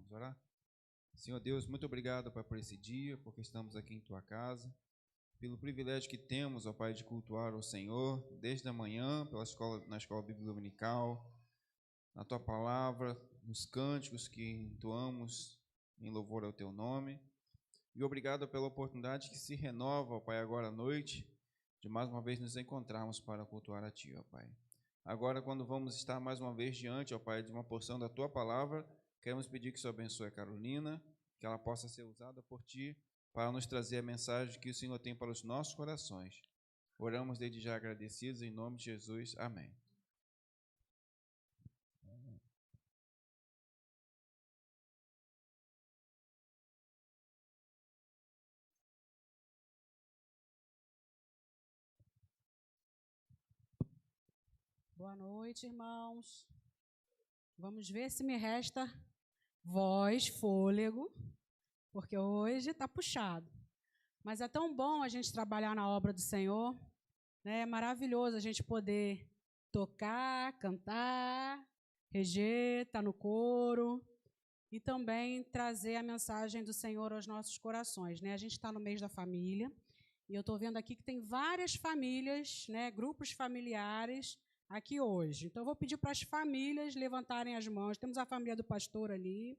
Vamos orar? Senhor Deus, muito obrigado, Pai, por esse dia, porque estamos aqui em Tua casa, pelo privilégio que temos, ó Pai, de cultuar o Senhor, desde a manhã, na escola bíblica dominical, na Tua palavra, nos cânticos que entoamos em louvor ao Teu nome. E obrigado pela oportunidade que se renova, ó Pai, agora à noite, de mais uma vez nos encontrarmos para cultuar a Ti, ó Pai. Agora, quando vamos estar mais uma vez diante, ó Pai, de uma porção da Tua palavra, queremos pedir que o Senhor abençoe a Carolina, que ela possa ser usada por Ti para nos trazer a mensagem que o Senhor tem para os nossos corações. Oramos desde já agradecidos, em nome de Jesus. Amém. Boa noite, irmãos. Vamos ver se me resta voz, fôlego, porque hoje está puxado. Mas é tão bom a gente trabalhar na obra do Senhor, né? É maravilhoso a gente poder tocar, cantar, reger, estar no coro e também trazer a mensagem do Senhor aos nossos corações, né? A gente está no mês da família e eu estou vendo aqui que tem várias famílias, né? Grupos familiares aqui hoje. Então, eu vou pedir para as famílias levantarem as mãos. Temos a família do pastor ali.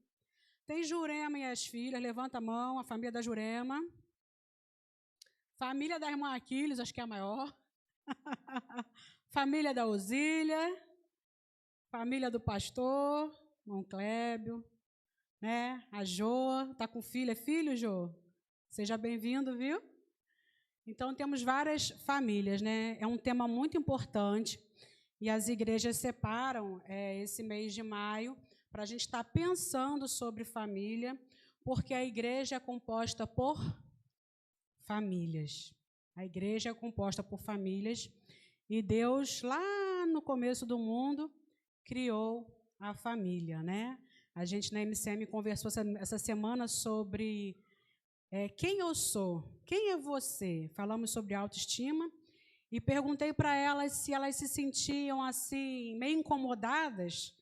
Tem Jurema e as filhas. Levanta a mão, a família da Jurema. Família da irmã Aquiles, acho que é a maior. Família da Osília. Família do pastor, irmão Clébio. Né? A Jô, está com filho. É filho, Jô? Seja bem-vindo, viu? Então, temos várias famílias, né? É um tema muito importante. E as igrejas separam esse mês de maio para a gente estar pensando sobre família, porque a igreja é composta por famílias. A igreja é composta por famílias e Deus, lá no começo do mundo, criou a família, né? A gente na MCM conversou essa semana sobre quem eu sou, quem é você? Falamos sobre autoestima. E perguntei para elas se elas se sentiam assim, meio incomodadas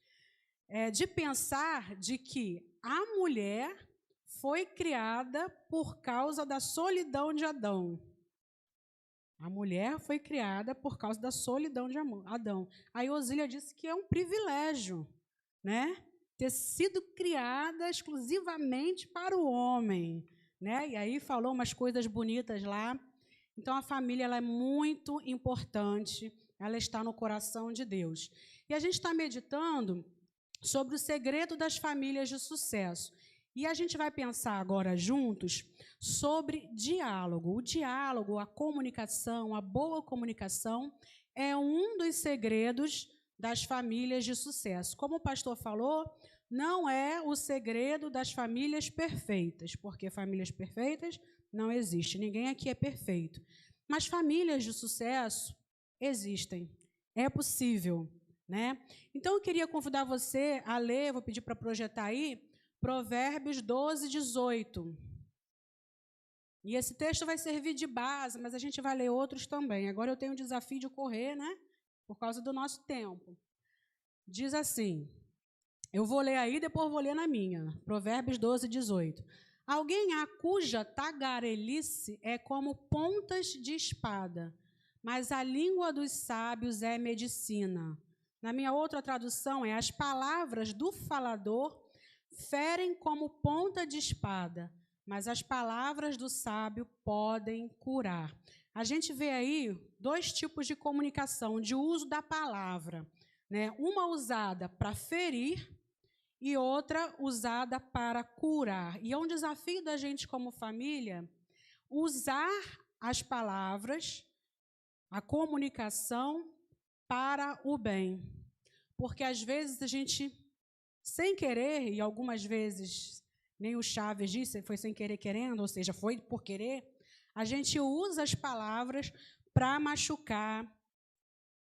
de pensar de que a mulher foi criada por causa da solidão de Adão. A mulher foi criada por causa da solidão de Adão. Aí Osília disse que é um privilégio, né? Ter sido criada exclusivamente para o homem, né? E aí falou umas coisas bonitas lá. Então, a família ela é muito importante, ela está no coração de Deus. E a gente está meditando sobre o segredo das famílias de sucesso. E a gente vai pensar agora juntos sobre diálogo. O diálogo, a comunicação, a boa comunicação é um dos segredos das famílias de sucesso. Como o pastor falou, não é o segredo das famílias perfeitas, porque famílias perfeitas não existe, ninguém aqui é perfeito. Mas famílias de sucesso existem, é possível, né? Então, eu queria convidar você a ler, vou pedir para projetar aí, Provérbios 12, 18. E esse texto vai servir de base, mas a gente vai ler outros também. Agora eu tenho o desafio de correr, né? Por causa do nosso tempo. Diz assim, eu vou ler aí, depois vou ler na minha. Provérbios 12, 18. Alguém há cuja tagarelice é como pontas de espada, mas a língua dos sábios é medicina. Na minha outra tradução as palavras do falador ferem como ponta de espada, mas as palavras do sábio podem curar. A gente vê aí dois tipos de comunicação, de uso da palavra, né? Uma usada para ferir e outra usada para curar. E é um desafio da gente como família usar as palavras, a comunicação para o bem. Porque às vezes a gente, sem querer, e algumas vezes nem o Chaves disse, foi sem querer querendo, ou seja, foi por querer, a gente usa as palavras para machucar,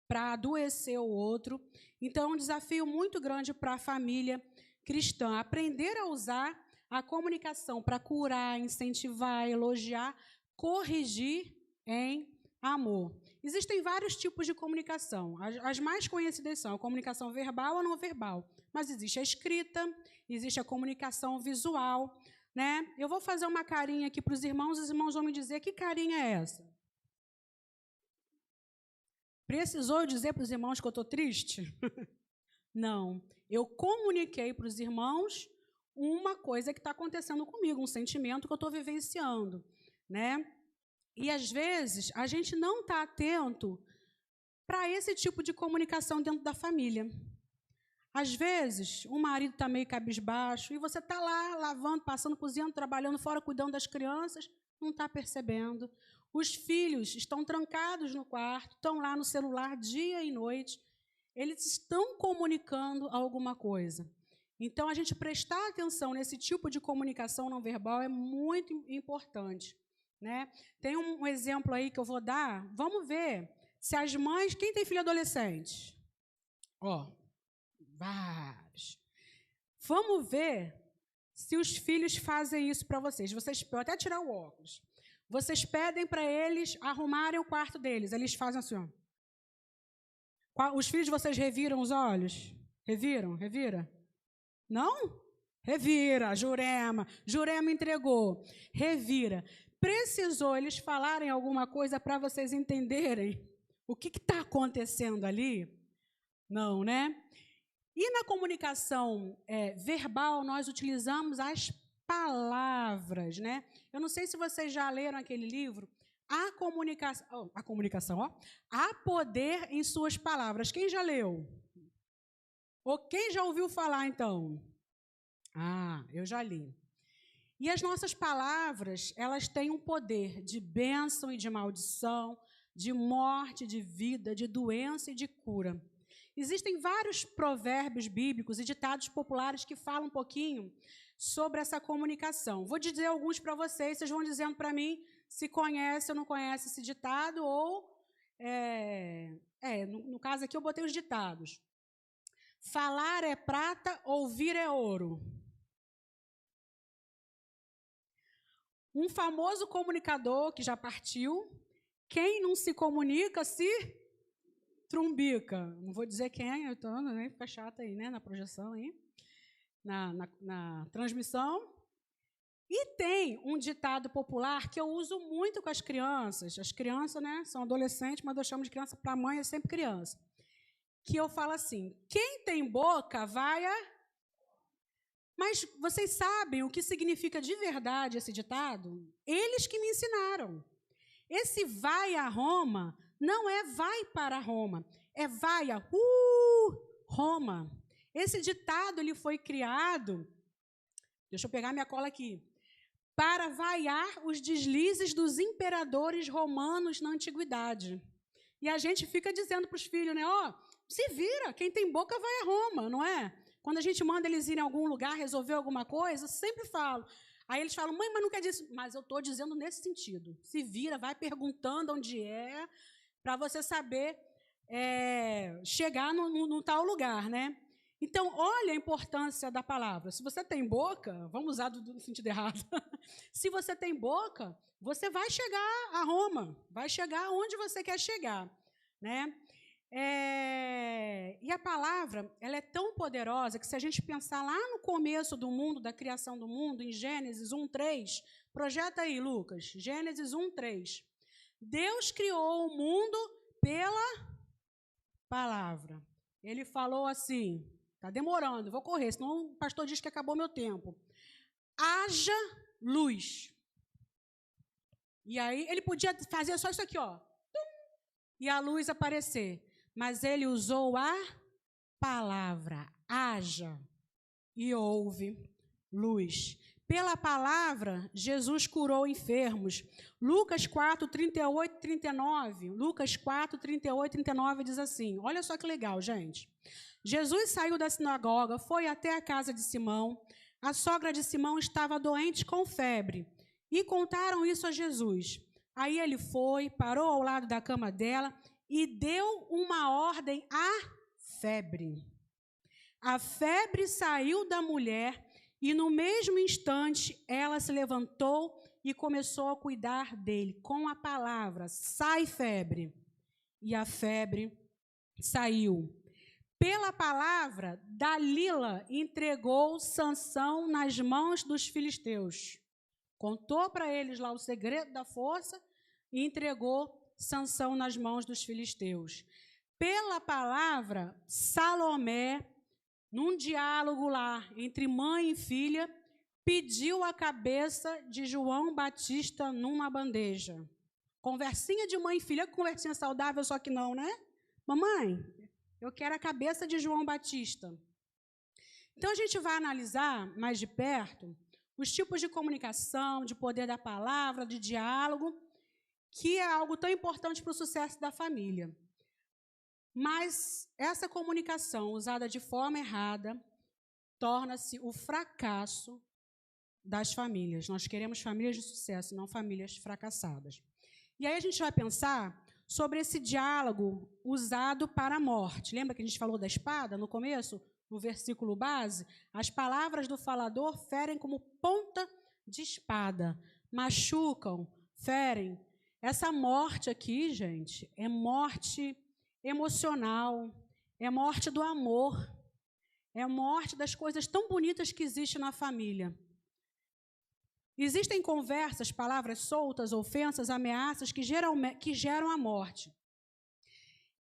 para adoecer o outro. Então, é um desafio muito grande para a família cristã, aprender a usar a comunicação para curar, incentivar, elogiar, corrigir em amor. Existem vários tipos de comunicação. As mais conhecidas são a comunicação verbal ou não verbal. mas existe a escrita, existe a comunicação visual, né? Eu vou fazer uma carinha aqui para os irmãos vão me dizer que carinha é essa. Precisou eu dizer para os irmãos que eu estou triste? Não. Eu comuniquei para os irmãos uma coisa que está acontecendo comigo, um sentimento que eu estou vivenciando, né? E, às vezes, a gente não está atento para esse tipo de comunicação dentro da família. Às vezes, o marido está meio cabisbaixo e você está lá lavando, passando, cozinhando, trabalhando fora, cuidando das crianças, não está percebendo. Os filhos estão trancados no quarto, estão lá no celular dia e noite, eles estão comunicando alguma coisa. Então, a gente prestar atenção nesse tipo de comunicação não verbal é muito importante, né? Tem um exemplo aí que eu vou dar. Vamos ver se as mães... Quem tem filho adolescente? Vários. Vamos ver se os filhos fazem isso para vocês. Vou até tirar o óculos. Vocês pedem para eles arrumarem o quarto deles. Eles fazem assim, ó. Os filhos de vocês reviram os olhos? Reviram? Revira? Não? Revira, Jurema. Jurema entregou. Revira. Precisou eles falarem alguma coisa para vocês entenderem o que está acontecendo ali? Não, né? E na comunicação verbal, nós utilizamos as palavras, né? Eu não sei se vocês já leram aquele livro, Há Poder em Suas Palavras. Quem já leu? Ou quem já ouviu falar, então? Eu já li. E as nossas palavras, elas têm um poder de bênção e de maldição, de morte, de vida, de doença e de cura. Existem vários provérbios bíblicos e ditados populares que falam um pouquinho sobre essa comunicação. Vou dizer alguns para vocês vão dizendo para mim se conhece ou não conhece esse ditado, ou, no caso aqui eu botei os ditados. Falar é prata, ouvir é ouro. Um famoso comunicador que já partiu, quem não se comunica se trumbica. Não vou dizer quem, eu estou, né? Fica chata aí, né? Na projeção aí, na transmissão. E tem um ditado popular que eu uso muito com as crianças. As crianças, né, são adolescentes, mas eu chamo de criança, para a mãe é sempre criança. Que eu falo assim, quem tem boca vai a... Mas vocês sabem o que significa de verdade esse ditado? Eles que me ensinaram. Esse vai a Roma não é vai para Roma, é vai a Roma. Esse ditado ele foi criado, deixa eu pegar minha cola aqui, para vaiar os deslizes dos imperadores romanos na antiguidade. E a gente fica dizendo para os filhos, né? Se vira, quem tem boca vai a Roma, não é? Quando a gente manda eles irem em algum lugar resolver alguma coisa, eu sempre falo. Aí eles falam, mãe, mas não quer dizer... Mas eu estou dizendo nesse sentido. Se vira, vai perguntando onde é, para você saber chegar no tal lugar, né? Então, olha a importância da palavra. Se você tem boca, vamos usar no sentido errado. Se você tem boca, você vai chegar a Roma, vai chegar onde você quer chegar, né? E a palavra, ela é tão poderosa que se a gente pensar lá no começo do mundo, da criação do mundo, em Gênesis 1:3, projeta aí, Lucas, Gênesis 1:3. Deus criou o mundo pela palavra. Ele falou assim, está demorando, vou correr, senão o pastor diz que acabou meu tempo. Haja luz. E aí ele podia fazer só isso aqui, ó, e a luz aparecer. Mas ele usou a palavra, haja, e houve luz. Pela palavra, Jesus curou enfermos. Lucas 4, 38 e 39. Lucas 4, 38 e 39 diz assim, olha só que legal, gente. Jesus saiu da sinagoga, foi até a casa de Simão. A sogra de Simão estava doente com febre. E contaram isso a Jesus. Aí ele foi, parou ao lado da cama dela e deu uma ordem à febre. A febre saiu da mulher e, no mesmo instante, ela se levantou e começou a cuidar dele com a palavra, sai febre. E a febre saiu. Pela palavra, Dalila entregou Sansão nas mãos dos filisteus. Contou para eles lá o segredo da força e entregou Sansão nas mãos dos filisteus. Pela palavra, Salomé, num diálogo lá entre mãe e filha, pediu a cabeça de João Batista numa bandeja. Conversinha de mãe e filha, conversinha saudável, só que não, né? Mamãe, eu quero a cabeça de João Batista. Então, a gente vai analisar mais de perto os tipos de comunicação, de poder da palavra, de diálogo, que é algo tão importante para o sucesso da família. Mas essa comunicação usada de forma errada torna-se o fracasso das famílias. Nós queremos famílias de sucesso, não famílias fracassadas. E aí a gente vai pensar sobre esse diálogo usado para a morte. Lembra que a gente falou da espada no começo? No versículo base, as palavras do falador ferem como ponta de espada, machucam, ferem. Essa morte aqui, gente, é morte emocional, é morte do amor, é morte das coisas tão bonitas que existem na família. Existem conversas, palavras soltas, ofensas, ameaças que geram a morte.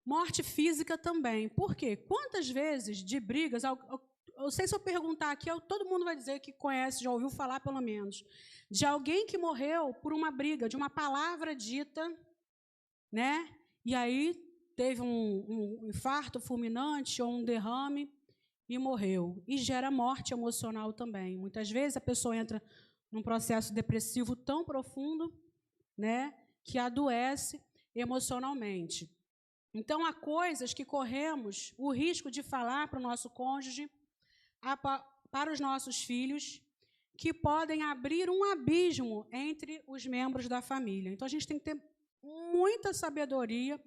Morte física também. Por quê? Quantas vezes de brigas, eu sei se eu perguntar aqui, todo mundo vai dizer que conhece, já ouviu falar pelo menos, de alguém que morreu por uma briga, de uma palavra dita, né? E aí teve um infarto fulminante ou um derrame e morreu. E gera morte emocional também. Muitas vezes a pessoa entra num processo depressivo tão profundo, né, que adoece emocionalmente. Então, há coisas que corremos o risco de falar para o nosso cônjuge, para os nossos filhos, que podem abrir um abismo entre os membros da família. Então, a gente tem que ter muita sabedoria.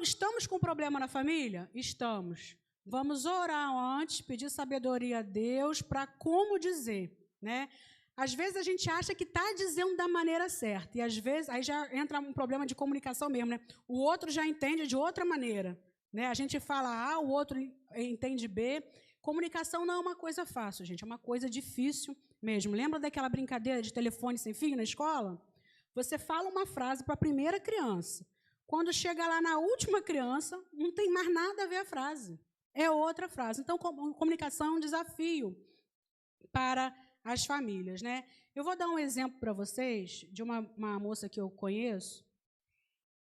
Estamos com problema na família? Estamos. Vamos orar antes, pedir sabedoria a Deus para como dizer, né? Às vezes a gente acha que está dizendo da maneira certa, e às vezes aí já entra um problema de comunicação mesmo, né? O outro já entende de outra maneira, né? A gente fala A, o outro entende B. Comunicação não é uma coisa fácil, gente, é uma coisa difícil mesmo. Lembra daquela brincadeira de telefone sem fio na escola? Você fala uma frase para a primeira criança. Quando chega lá na última criança, não tem mais nada a ver a frase. É outra frase. Então, comunicação é um desafio para as famílias, né? Eu vou dar um exemplo para vocês de uma moça que eu conheço,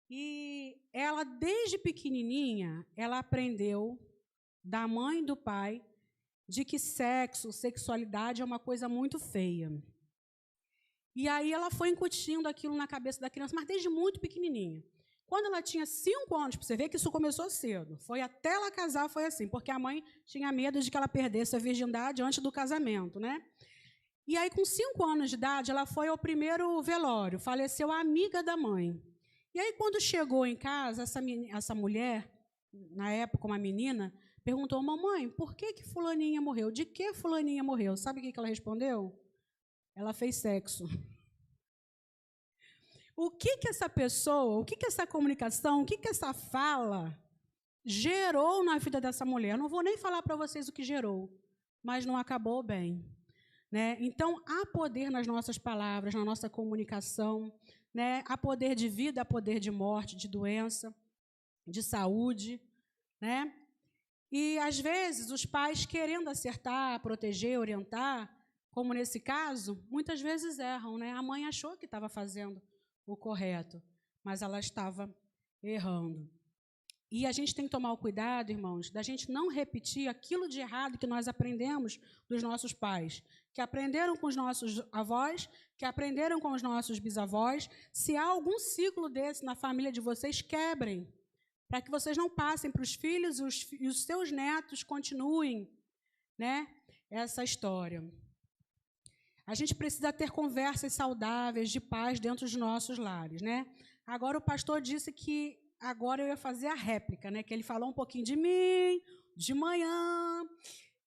e ela, desde pequenininha, ela aprendeu da mãe e do pai de que sexualidade é uma coisa muito feia. E aí ela foi incutindo aquilo na cabeça da criança, mas desde muito pequenininha. Quando ela tinha 5 anos, para você ver que isso começou cedo, foi até ela casar, foi assim, porque a mãe tinha medo de que ela perdesse a virgindade antes do casamento, né? E aí, com 5 anos de idade, ela foi ao primeiro velório, faleceu a amiga da mãe. E aí, quando chegou em casa, essa mulher, na época uma menina, perguntou: mamãe, por que fulaninha morreu? De que fulaninha morreu? Sabe o que ela respondeu? Ela fez sexo. O que essa pessoa, o que essa comunicação, o que essa fala gerou na vida dessa mulher? Não vou nem falar para vocês o que gerou, mas não acabou bem. Né? Então, há poder nas nossas palavras, na nossa comunicação, né? Há poder de vida, há poder de morte, de doença, de saúde. Né? E, às vezes, os pais, querendo acertar, proteger, orientar, como nesse caso, muitas vezes erram. Né? A mãe achou que estava fazendo o correto, mas ela estava errando. E a gente tem que tomar o cuidado, irmãos, da gente não repetir aquilo de errado que nós aprendemos dos nossos pais, que aprenderam com os nossos avós, que aprenderam com os nossos bisavós. Se há algum ciclo desse na família de vocês, quebrem, para que vocês não passem para os filhos e os seus netos continuem, né, essa história. A gente precisa ter conversas saudáveis, de paz, dentro dos nossos lares. Né? Agora, o pastor disse que agora eu ia fazer a réplica, né? Que ele falou um pouquinho de mim, de manhã.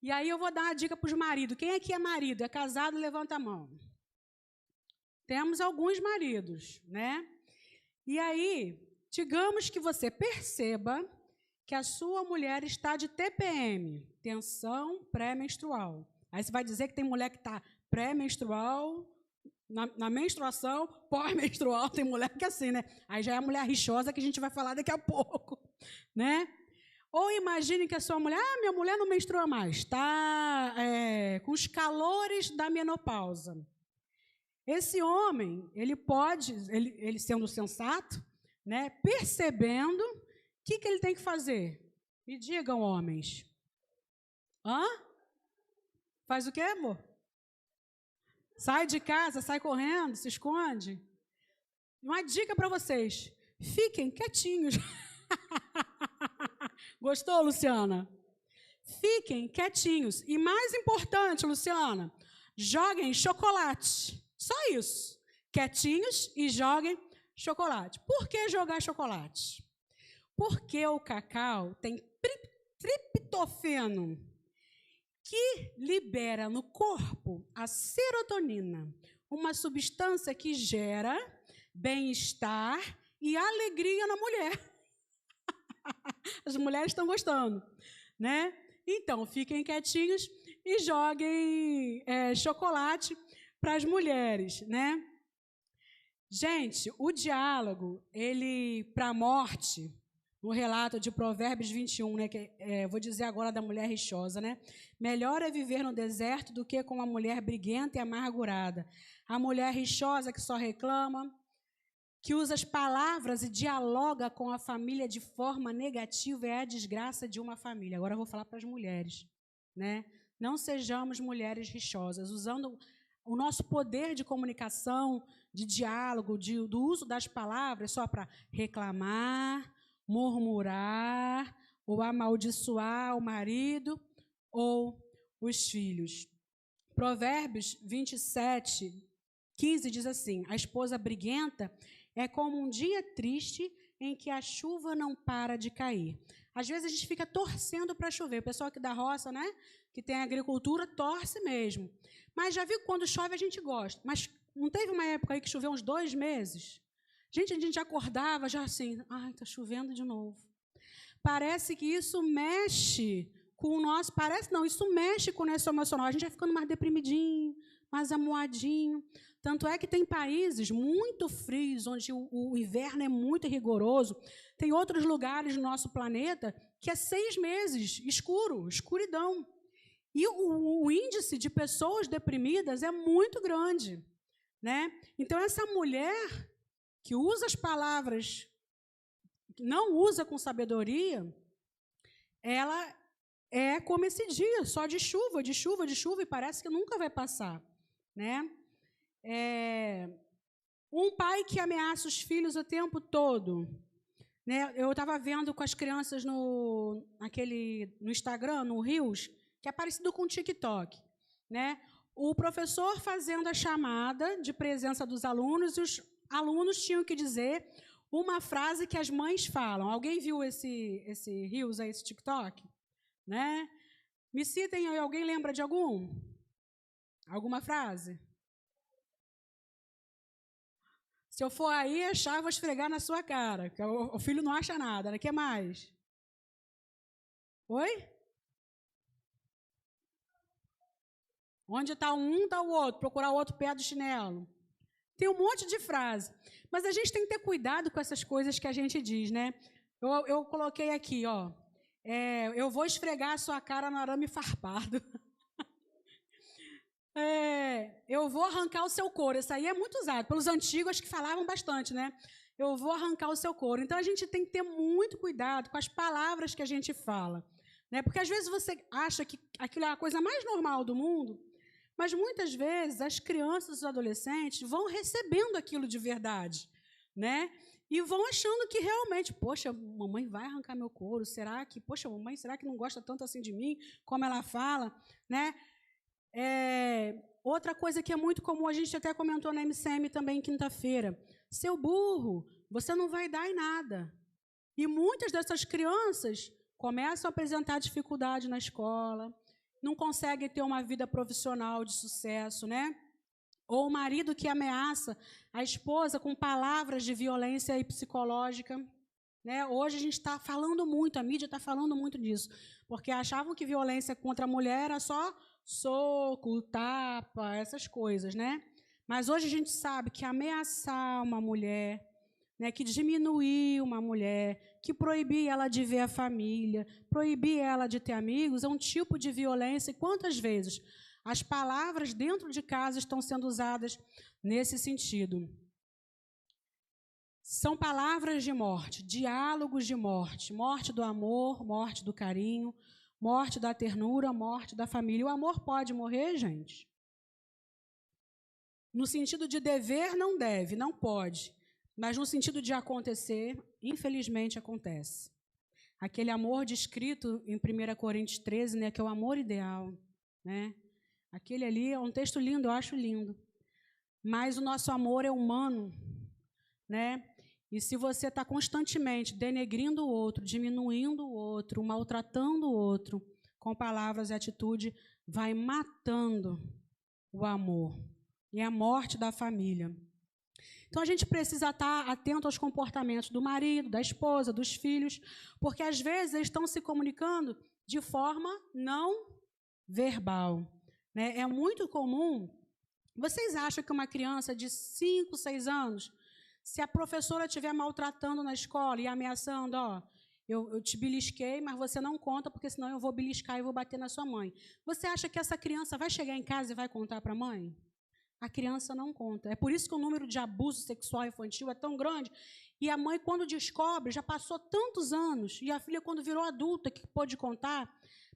E aí eu vou dar uma dica para os maridos. Quem aqui é marido? É casado? Levanta a mão. Temos alguns maridos, né? E aí, digamos que você perceba que a sua mulher está de TPM, tensão pré-menstrual. Aí você vai dizer que tem mulher que está pré-menstrual, na menstruação, pós-menstrual, tem mulher que é assim, né? Aí já é a mulher rixosa que a gente vai falar daqui a pouco, né? Ou imagine que a sua mulher, minha mulher não menstrua mais, está com os calores da menopausa. Esse homem, ele pode, ele sendo sensato, né, percebendo, o que ele tem que fazer? Me digam, homens. Faz o quê, amor? Sai de casa, sai correndo, se esconde. Uma dica para vocês: fiquem quietinhos. Gostou, Luciana? Fiquem quietinhos. E mais importante, Luciana, joguem chocolate. Só isso. Quietinhos e joguem chocolate. Por que jogar chocolate? Porque o cacau tem triptofano, que libera no corpo a serotonina, uma substância que gera bem-estar e alegria na mulher. As mulheres estão gostando, né? Então, fiquem quietinhos e joguem chocolate para as mulheres, né? Gente, o diálogo, ele, para a morte, no relato de Provérbios 21, né, vou dizer agora da mulher rixosa, né? Melhor é viver no deserto do que com uma mulher briguenta e amargurada. A mulher rixosa que só reclama, que usa as palavras e dialoga com a família de forma negativa, é a desgraça de uma família. Agora eu vou falar para as mulheres, né? Não sejamos mulheres rixosas, usando o nosso poder de comunicação, de diálogo, do uso das palavras só para reclamar, murmurar ou amaldiçoar o marido ou os filhos. Provérbios 27, 15 diz assim: a esposa briguenta é como um dia triste em que a chuva não para de cair. Às vezes a gente fica torcendo para chover. O pessoal aqui da roça, né, que tem agricultura, torce mesmo. Mas já viu que quando chove a gente gosta. Mas não teve uma época aí que choveu uns 2 meses? Gente, a gente acordava já assim, está chovendo de novo. Parece que isso mexe com o nosso... Parece não, isso mexe com o nosso emocional. A gente vai ficando mais deprimidinho, mais amuadinho. Tanto é que tem países muito frios, onde o inverno é muito rigoroso. Tem outros lugares no nosso planeta que é 6 meses, escuridão. E o índice de pessoas deprimidas é muito grande, né? Então, essa mulher que usa as palavras, que não usa com sabedoria, ela é como esse dia, só de chuva, e parece que nunca vai passar, né? Um pai que ameaça os filhos o tempo todo, né? Eu estava vendo com as crianças no Instagram, no Reels, que é parecido com o TikTok, né? O professor fazendo a chamada de presença dos alunos, e os alunos tinham que dizer uma frase que as mães falam. Alguém viu esse Reels, esse TikTok? Né? Me citem aí, alguém lembra de alguma frase? Se eu for aí achar, eu vou esfregar na sua cara, porque o filho não acha nada, né? O que mais? Oi? Onde está um, está o outro. Procurar o outro pé do chinelo. Tem um monte de frase. Mas a gente tem que ter cuidado com essas coisas que a gente diz, né? Eu coloquei aqui, ó. Eu vou esfregar a sua cara no arame farpado. Eu vou arrancar o seu couro. Isso aí é muito usado. Pelos antigos que falavam bastante, né? Eu vou arrancar o seu couro. Então, a gente tem que ter muito cuidado com as palavras que a gente fala, né? Porque, às vezes, você acha que aquilo é a coisa mais normal do mundo, mas, muitas vezes, as crianças e os adolescentes vão recebendo aquilo de verdade, né? E vão achando que, realmente, poxa, mamãe vai arrancar meu couro. Mamãe, será que não gosta tanto assim de mim, como ela fala, né? Outra coisa que é muito comum, a gente até comentou na MCM também quinta-feira: seu burro, você não vai dar em nada. E muitas dessas crianças começam a apresentar dificuldade na escola, não conseguem ter uma vida profissional de sucesso, né? Ou o marido que ameaça a esposa com palavras de violência psicológica, né? Hoje a gente está falando muito, a mídia está falando muito disso, porque achavam que violência contra a mulher era só soco, tapa, essas coisas, né? Mas hoje a gente sabe que ameaçar uma mulher, né, que diminuir uma mulher, que proibir ela de ver a família, proibir ela de ter amigos, é um tipo de violência. E quantas vezes as palavras dentro de casa estão sendo usadas nesse sentido? São palavras de morte, diálogos de morte, morte do amor, morte do carinho, morte da ternura, morte da família. O amor pode morrer, gente? No sentido de dever, não deve, não pode. Mas no sentido de acontecer, infelizmente acontece. Aquele amor descrito em 1 Coríntios 13, né, que é o amor ideal, né? Aquele ali é um texto lindo, eu acho lindo. Mas o nosso amor é humano, né? E se você está constantemente denegrindo o outro, diminuindo o outro, maltratando o outro, com palavras e atitude, vai matando o amor. E a morte da família. Então, a gente precisa estar atento aos comportamentos do marido, da esposa, dos filhos, porque, às vezes, eles estão se comunicando de forma não verbal, né? É muito comum. Vocês acham que uma criança de 5, 6 anos, se a professora estiver maltratando na escola e ameaçando, ó, eu te belisquei, mas você não conta, porque senão eu vou beliscar e vou bater na sua mãe. Você acha que essa criança vai chegar em casa e vai contar para a mãe? A criança não conta. É por isso que o número de abuso sexual infantil é tão grande. E a mãe, quando descobre, já passou tantos anos, e a filha, quando virou adulta, que pôde contar,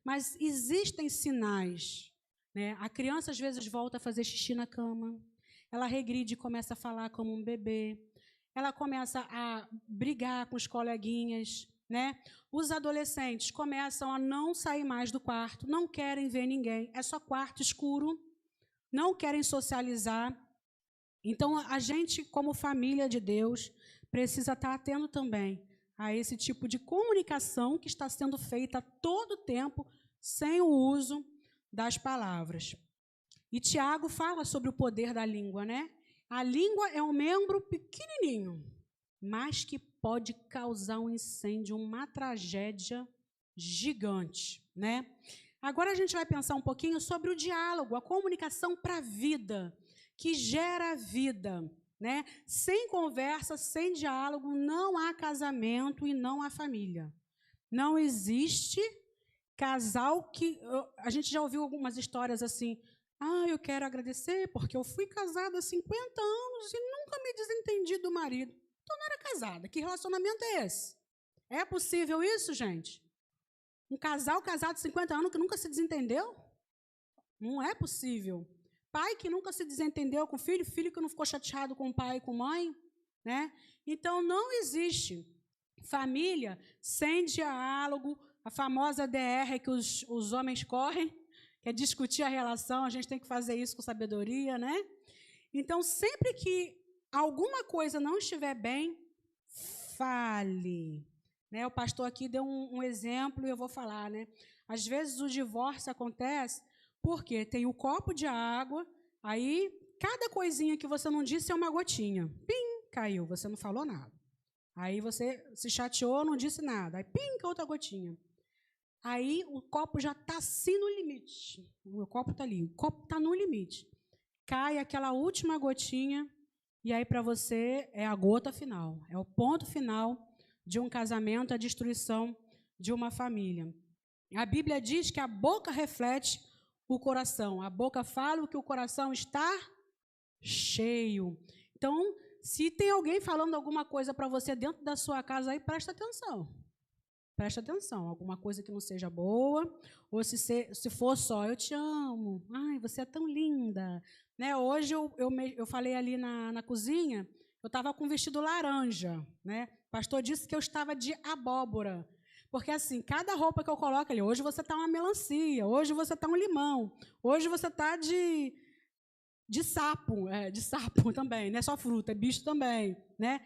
mas existem sinais, né? A criança, às vezes, volta a fazer xixi na cama, ela regride e começa a falar como um bebê, ela começa a brigar com os coleguinhas, né? Os adolescentes começam a não sair mais do quarto, não querem ver ninguém, é só quarto escuro, não querem socializar. Então, a gente, como família de Deus, precisa estar atento também a esse tipo de comunicação que está sendo feita a todo tempo, sem o uso das palavras. E Tiago fala sobre o poder da língua, né? A língua é um membro pequenininho, mas que pode causar um incêndio, uma tragédia gigante, né? Agora a gente vai pensar um pouquinho sobre o diálogo, a comunicação para a vida, que gera vida, né? Sem conversa, sem diálogo, não há casamento e não há família. Não existe casal que... A gente já ouviu algumas histórias assim, eu quero agradecer porque eu fui casada há 50 anos e nunca me desentendi do marido. Então não era casada. Que relacionamento é esse? É possível isso, gente? Um casal casado há 50 anos que nunca se desentendeu? Não é possível. Pai que nunca se desentendeu com o filho, filho que não ficou chateado com o pai e com a mãe, né? Então, não existe família sem diálogo, a famosa DR que os homens correm, que é discutir a relação, a gente tem que fazer isso com sabedoria, né? Então, sempre que alguma coisa não estiver bem, fale. Né, o pastor aqui deu um exemplo e eu vou falar, né? Às vezes o divórcio acontece porque tem o copo de água, aí cada coisinha que você não disse é uma gotinha. Pim, caiu, você não falou nada. Aí você se chateou, não disse nada. Aí pim, outra gotinha. Aí o copo já está assim no limite. O copo está ali, o copo está no limite. Cai aquela última gotinha e aí para você é a gota final, é o ponto final de um casamento, a destruição de uma família. A Bíblia diz que a boca reflete o coração. A boca fala o que o coração está cheio. Então, se tem alguém falando alguma coisa para você dentro da sua casa, aí presta atenção. Presta atenção. Alguma coisa que não seja boa, ou se for só, eu te amo. Ai, você é tão linda. Né? Hoje eu falei ali na cozinha, eu estava com um vestido laranja, né? O pastor disse que eu estava de abóbora. Porque, assim, cada roupa que eu coloco ali, hoje você está uma melancia, hoje você está um limão, hoje você está de sapo, de sapo também, não é só fruta, é bicho também. Né?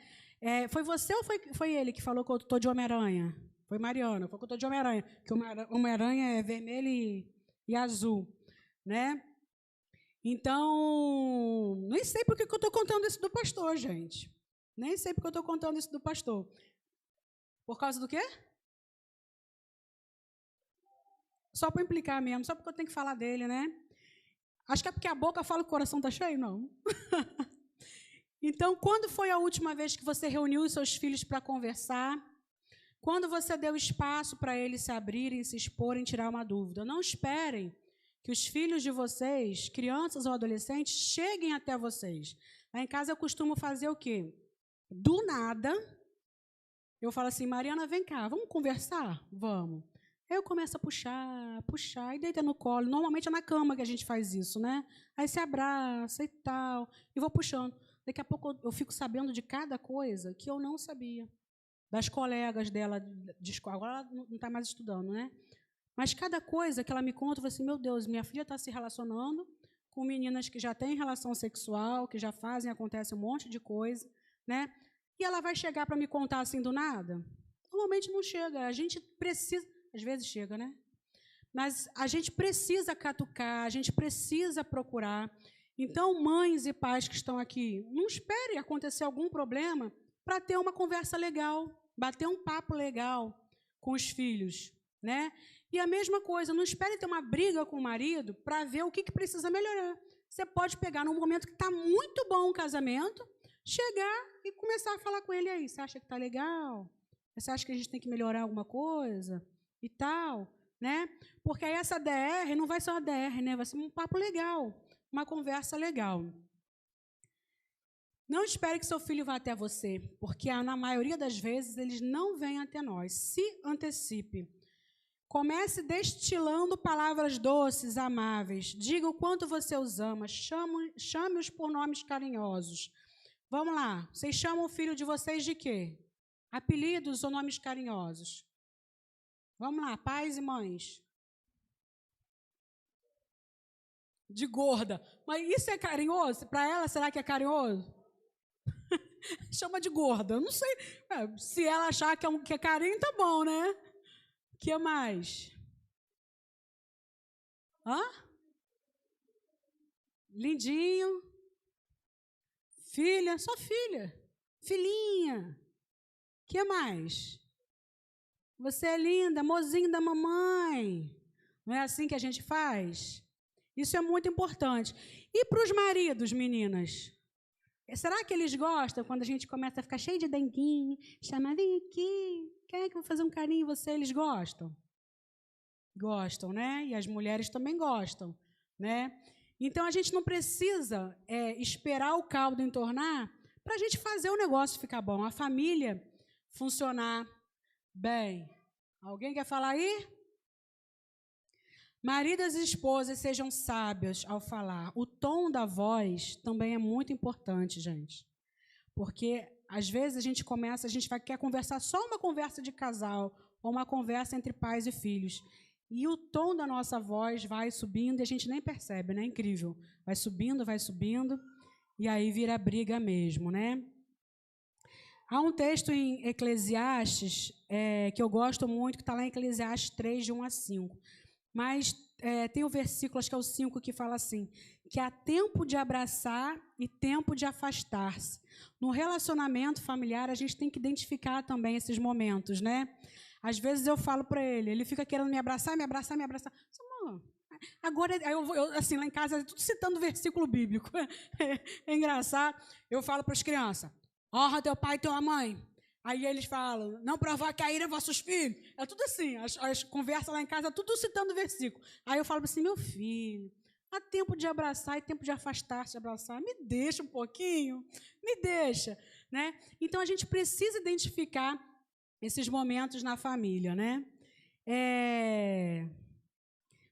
Foi você ou foi ele que falou que eu estou de Homem-Aranha? Foi Mariana, falou que eu estou de Homem-Aranha, que o Homem-Aranha é vermelho e azul. Né? Então, nem sei por que eu estou contando isso do pastor, gente. Nem sei porque eu estou contando isso do pastor. Por causa do quê? Só para implicar mesmo, só porque eu tenho que falar dele, né? Acho que é porque a boca fala que o coração está cheio, não. Então, quando foi a última vez que você reuniu os seus filhos para conversar? Quando você deu espaço para eles se abrirem, se exporem, tirar uma dúvida? Não esperem que os filhos de vocês, crianças ou adolescentes, cheguem até vocês. Lá em casa eu costumo fazer o quê? Do nada, eu falo assim, Mariana, vem cá, vamos conversar? Vamos. Eu começo a puxar, e deita no colo. Normalmente é na cama que a gente faz isso, né? Aí se abraça e tal, e vou puxando. Daqui a pouco eu fico sabendo de cada coisa que eu não sabia. Das colegas dela de escola. Agora ela não está mais estudando, né? Mas cada coisa que ela me conta, eu falo assim, meu Deus, minha filha está se relacionando com meninas que já têm relação sexual, que já fazem, acontece um monte de coisa, né? E ela vai chegar para me contar assim do nada? Normalmente não chega. A gente precisa... Às vezes chega, né? Mas a gente precisa catucar, a gente precisa procurar. Então, mães e pais que estão aqui, não esperem acontecer algum problema para ter uma conversa legal, bater um papo legal com os filhos, né? E a mesma coisa, não espere ter uma briga com o marido para ver o que precisa melhorar. Você pode pegar num momento que está muito bom o casamento, chegar e começar a falar com ele aí. Você acha que está legal? Você acha que a gente tem que melhorar alguma coisa? E tal, né? Porque aí essa DR não vai ser uma DR, né? Vai ser um papo legal, uma conversa legal. Não espere que seu filho vá até você, porque na maioria das vezes eles não vêm até nós. Se antecipe. Comece destilando palavras doces, amáveis. Diga o quanto você os ama. Chame-os por nomes carinhosos. Vamos lá. Vocês chamam o filho de vocês de quê? Apelidos ou nomes carinhosos? Vamos lá, pais e mães. De gorda. Mas isso é carinhoso? Para ela, será que é carinhoso? Chama de gorda. Eu não sei. Se ela achar que é carinho, tá bom, né? O que mais? Hã? Lindinho. Filha, só filha. Filhinha. O que mais? Você é linda, mozinho da mamãe. Não é assim que a gente faz? Isso é muito importante. E para os maridos, meninas? Será que eles gostam quando a gente começa a ficar cheio de denguinho? Chama, vem aqui. Quer que eu vou fazer um carinho em você? Eles gostam? Gostam, né? E as mulheres também gostam, né? Então, a gente não precisa esperar o caldo entornar para a gente fazer o negócio ficar bom. A família funcionar bem. Alguém quer falar aí? Maridas e esposas, sejam sábios ao falar. O tom da voz também é muito importante, gente. Porque, às vezes, a gente quer conversar só uma conversa de casal, ou uma conversa entre pais e filhos. E o tom da nossa voz vai subindo e a gente nem percebe, né? Incrível. Vai subindo, e aí vira briga mesmo, né? Há um texto em Eclesiastes que eu gosto muito, que está lá em Eclesiastes 3, de 1 a 5. Mas tem o versículo, acho que é o 5, que fala assim, que há tempo de abraçar e tempo de afastar-se. No relacionamento familiar, a gente tem que identificar também esses momentos, né? Às vezes eu falo para ele fica querendo me abraçar. Agora, assim, lá em casa, tudo citando versículo bíblico. É engraçado. Eu falo para as crianças, honra teu pai e tua mãe. Aí eles falam, não provoque a ira vossos filhos. É tudo assim, as conversas lá em casa, tudo citando versículo. Aí eu falo assim, meu filho, há tempo de abraçar e tempo de afastar-se de abraçar. Me deixa um pouquinho, me deixa. Né? Então, a gente precisa identificar esses momentos na família. Né?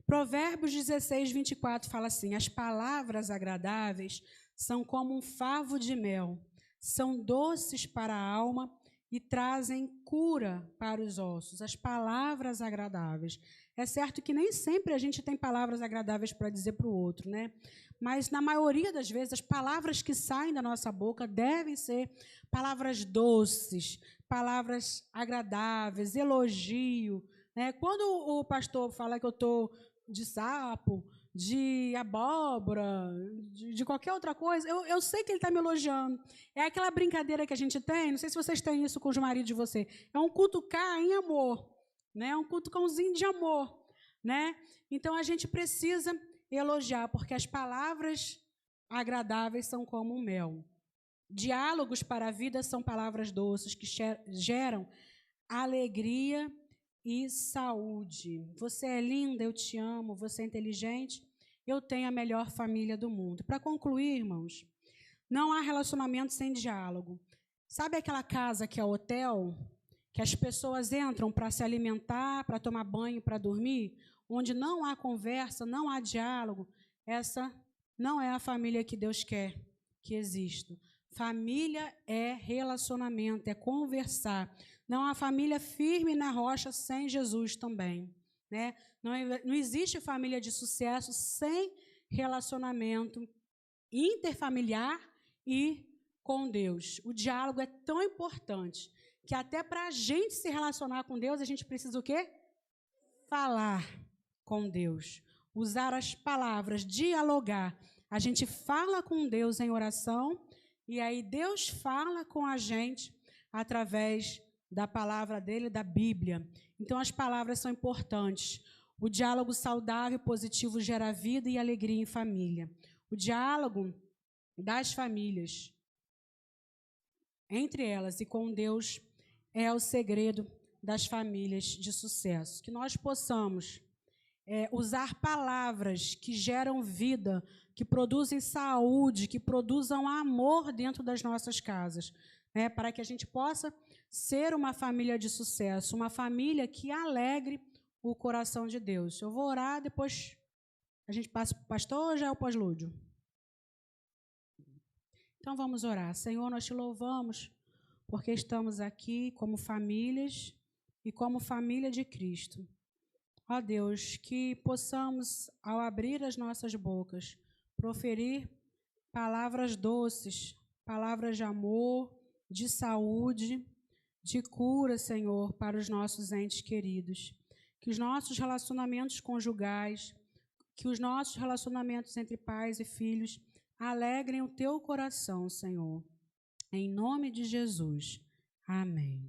Provérbios 16, 24 fala assim, as palavras agradáveis são como um favo de mel, são doces para a alma e trazem cura para os ossos. As palavras agradáveis. É certo que nem sempre a gente tem palavras agradáveis para dizer para o outro, né? Mas, na maioria das vezes, as palavras que saem da nossa boca devem ser palavras doces, palavras agradáveis, elogio. Né? Quando o pastor fala que eu estou de sapo, de abóbora, de qualquer outra coisa, eu sei que ele está me elogiando. É aquela brincadeira que a gente tem, não sei se vocês têm isso com os maridos de vocês, é um cutucar em amor, né? Um cutucãozinho de amor, né? Então a gente precisa elogiar, porque as palavras agradáveis são como um mel. Diálogos para a vida são palavras doces que geram alegria e saúde. Você é linda, eu te amo. Você é inteligente, eu tenho a melhor família do mundo. Para concluir, irmãos, não há relacionamento sem diálogo. Sabe aquela casa que é hotel, que as pessoas entram para se alimentar, para tomar banho, para dormir, onde não há conversa, não há diálogo? Essa não é a família que Deus quer que exista. Família é relacionamento, é conversar. Não há família firme na rocha sem Jesus também, né? Não existe família de sucesso sem relacionamento interfamiliar e com Deus. O diálogo é tão importante que até para a gente se relacionar com Deus, a gente precisa o quê? Falar com Deus. Usar as palavras, dialogar. A gente fala com Deus em oração e aí Deus fala com a gente através da palavra dele, da Bíblia. Então, as palavras são importantes. O diálogo saudável e positivo gera vida e alegria em família. O diálogo das famílias, entre elas e com Deus, é o segredo das famílias de sucesso. Que nós possamos usar palavras que geram vida, que produzem saúde, que produzam amor dentro das nossas casas, né, para que a gente possa ser uma família de sucesso, uma família que alegre o coração de Deus. Eu vou orar, depois a gente passa para o pastor ou já é o pós-lúdio? Então vamos orar. Senhor, nós te louvamos porque estamos aqui como famílias e como família de Cristo. Ó Deus, que possamos, ao abrir as nossas bocas, proferir palavras doces, palavras de amor, de saúde, de cura, Senhor, para os nossos entes queridos. Que os nossos relacionamentos conjugais, que os nossos relacionamentos entre pais e filhos alegrem o teu coração, Senhor. Em nome de Jesus. Amém.